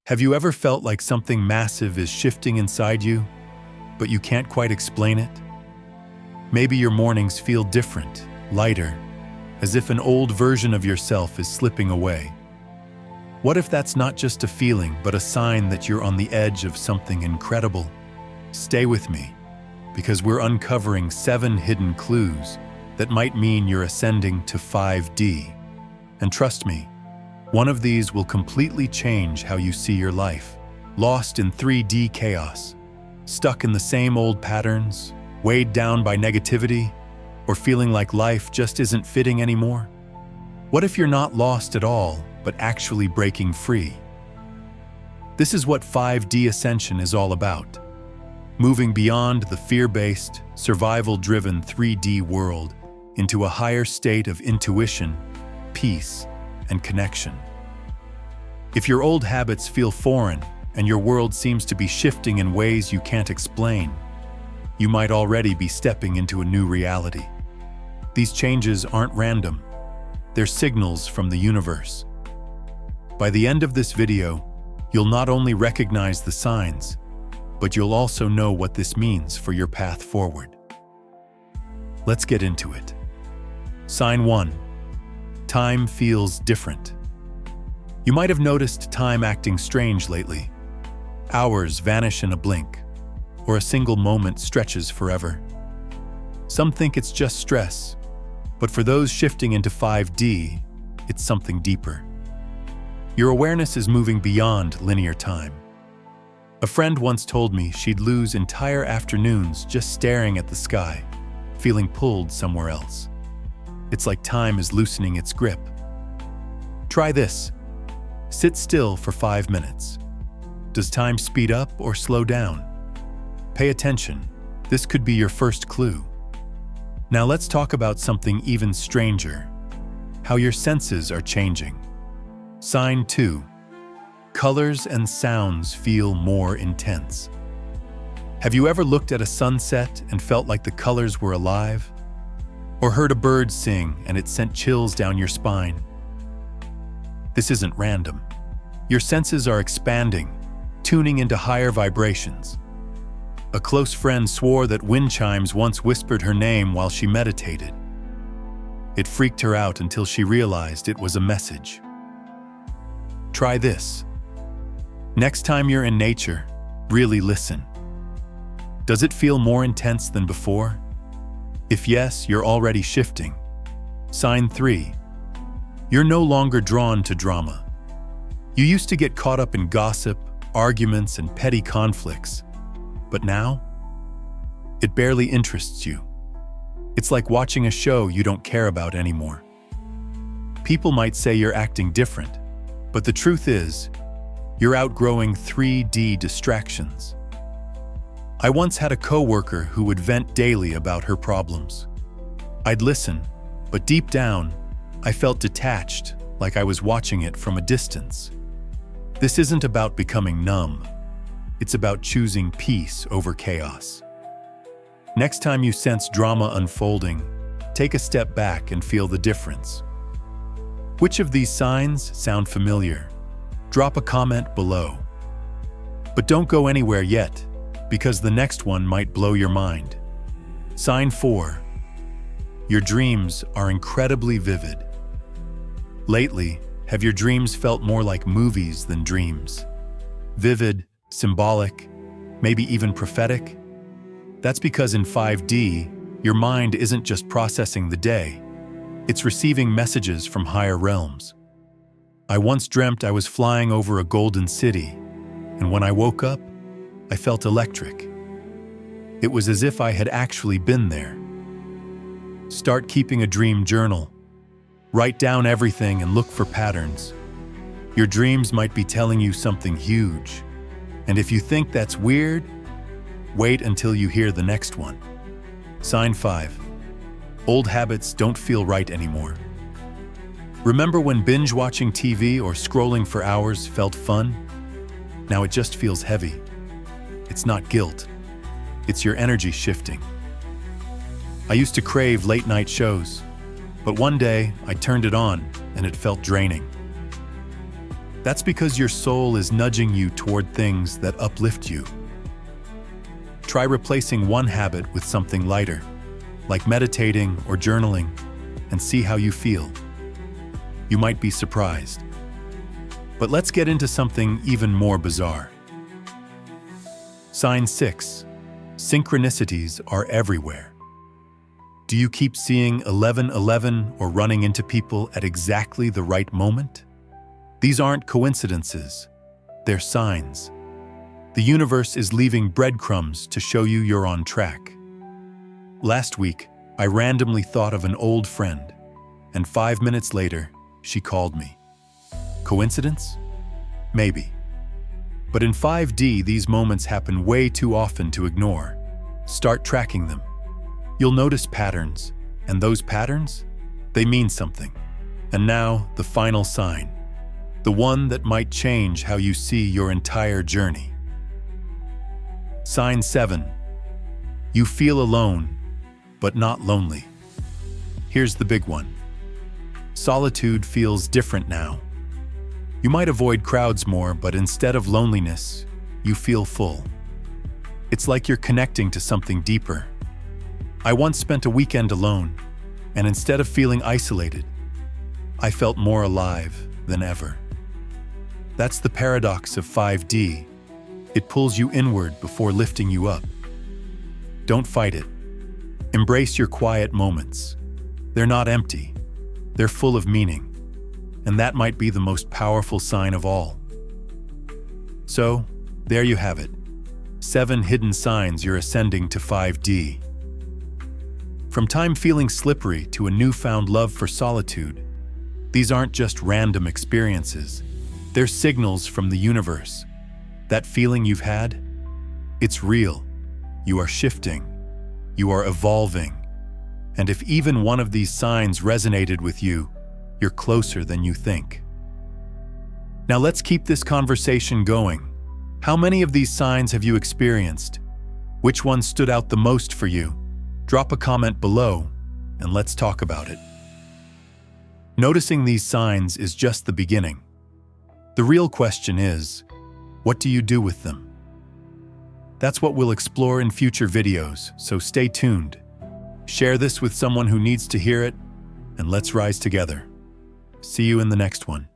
Have you ever felt like something massive is shifting inside you, but you can't quite explain it? Maybe your mornings feel different, lighter, as if an old version of yourself is slipping away. What if that's not just a feeling, but a sign that you're on the edge of something incredible? Stay with me, because we're uncovering 7 hidden clues that might mean you're ascending to 5D. And trust me, one of these will completely change how you see your life. Lost in 3D chaos, stuck in the same old patterns, weighed down by negativity, or feeling like life just isn't fitting anymore? What if you're not lost at all, but actually breaking free? This is what 5D ascension is all about. Moving beyond the fear-based, survival-driven 3D world into a higher state of intuition, peace, and connection. If your old habits feel foreign and your world seems to be shifting in ways you can't explain, you might already be stepping into a new reality. These changes aren't random. They're signals from the universe. By the end of this video, you'll not only recognize the signs, but you'll also know what this means for your path forward. Let's get into it. Sign 1. Time feels different. You might have noticed time acting strange lately. Hours vanish in a blink, or a single moment stretches forever. Some think it's just stress, but for those shifting into 5D, it's something deeper. Your awareness is moving beyond linear time. A friend once told me she'd lose entire afternoons just staring at the sky, feeling pulled somewhere else. It's like time is loosening its grip. Try this. Sit still for 5 minutes. Does time speed up or slow down? Pay attention. This could be your first clue. Now let's talk about something even stranger. How your senses are changing. Sign 2. Colors and sounds feel more intense. Have you ever looked at a sunset and felt like the colors were alive? Or heard a bird sing and it sent chills down your spine? This isn't random. Your senses are expanding, tuning into higher vibrations. A close friend swore that wind chimes once whispered her name while she meditated. It freaked her out until she realized it was a message. Try this. Next time you're in nature, really listen. Does it feel more intense than before? If yes, you're already shifting. Sign 3. You're no longer drawn to drama. You used to get caught up in gossip, arguments, and petty conflicts. But now, it barely interests you. It's like watching a show you don't care about anymore. People might say you're acting different, but the truth is, you're outgrowing 3D distractions. I once had a coworker who would vent daily about her problems. I'd listen, but deep down, I felt detached, like I was watching it from a distance. This isn't about becoming numb. It's about choosing peace over chaos. Next time you sense drama unfolding, take a step back and feel the difference. Which of these signs sound familiar? Drop a comment below. But don't go anywhere yet, because the next one might blow your mind. Sign 4. Your dreams are incredibly vivid. Lately, have your dreams felt more like movies than dreams? Vivid, symbolic, maybe even prophetic? That's because in 5D, your mind isn't just processing the day, it's receiving messages from higher realms. I once dreamt I was flying over a golden city, and when I woke up, I felt electric. It was as if I had actually been there. Start keeping a dream journal. Write down everything and look for patterns. Your dreams might be telling you something huge. And if you think that's weird, wait until you hear the next one. Sign 5. Old habits don't feel right anymore. Remember when binge-watching TV or scrolling for hours felt fun? Now it just feels heavy. It's not guilt. It's your energy shifting. I used to crave late-night shows, but one day I turned it on and it felt draining. That's because your soul is nudging you toward things that uplift you. Try replacing one habit with something lighter, like meditating or journaling, and see how you feel. You might be surprised. But let's get into something even more bizarre. Sign 6. Synchronicities are everywhere. Do you keep seeing 1111 or running into people at exactly the right moment? These aren't coincidences. They're signs. The universe is leaving breadcrumbs to show you you're on track. Last week, I randomly thought of an old friend, and 5 minutes later, she called me. Coincidence? Maybe. But in 5D, these moments happen way too often to ignore. Start tracking them. You'll notice patterns, and those patterns, they mean something. And now, the final sign. The one that might change how you see your entire journey. Sign 7. You feel alone, but not lonely. Here's the big one. Solitude feels different now. You might avoid crowds more, but instead of loneliness, you feel full. It's like you're connecting to something deeper. I once spent a weekend alone, and instead of feeling isolated, I felt more alive than ever. That's the paradox of 5D. It pulls you inward before lifting you up. Don't fight it. Embrace your quiet moments. They're not empty. They're full of meaning. And that might be the most powerful sign of all. So, there you have it. 7 hidden signs you're ascending to 5D. From time feeling slippery to a newfound love for solitude, these aren't just random experiences. They're signals from the universe. That feeling you've had? It's real. You are shifting. You are evolving. And if even one of these signs resonated with you, you're closer than you think. Now let's keep this conversation going. How many of these signs have you experienced? Which one stood out the most for you? Drop a comment below, and let's talk about it. Noticing these signs is just the beginning. The real question is, what do you do with them? That's what we'll explore in future videos, so stay tuned. Share this with someone who needs to hear it, and let's rise together. See you in the next one.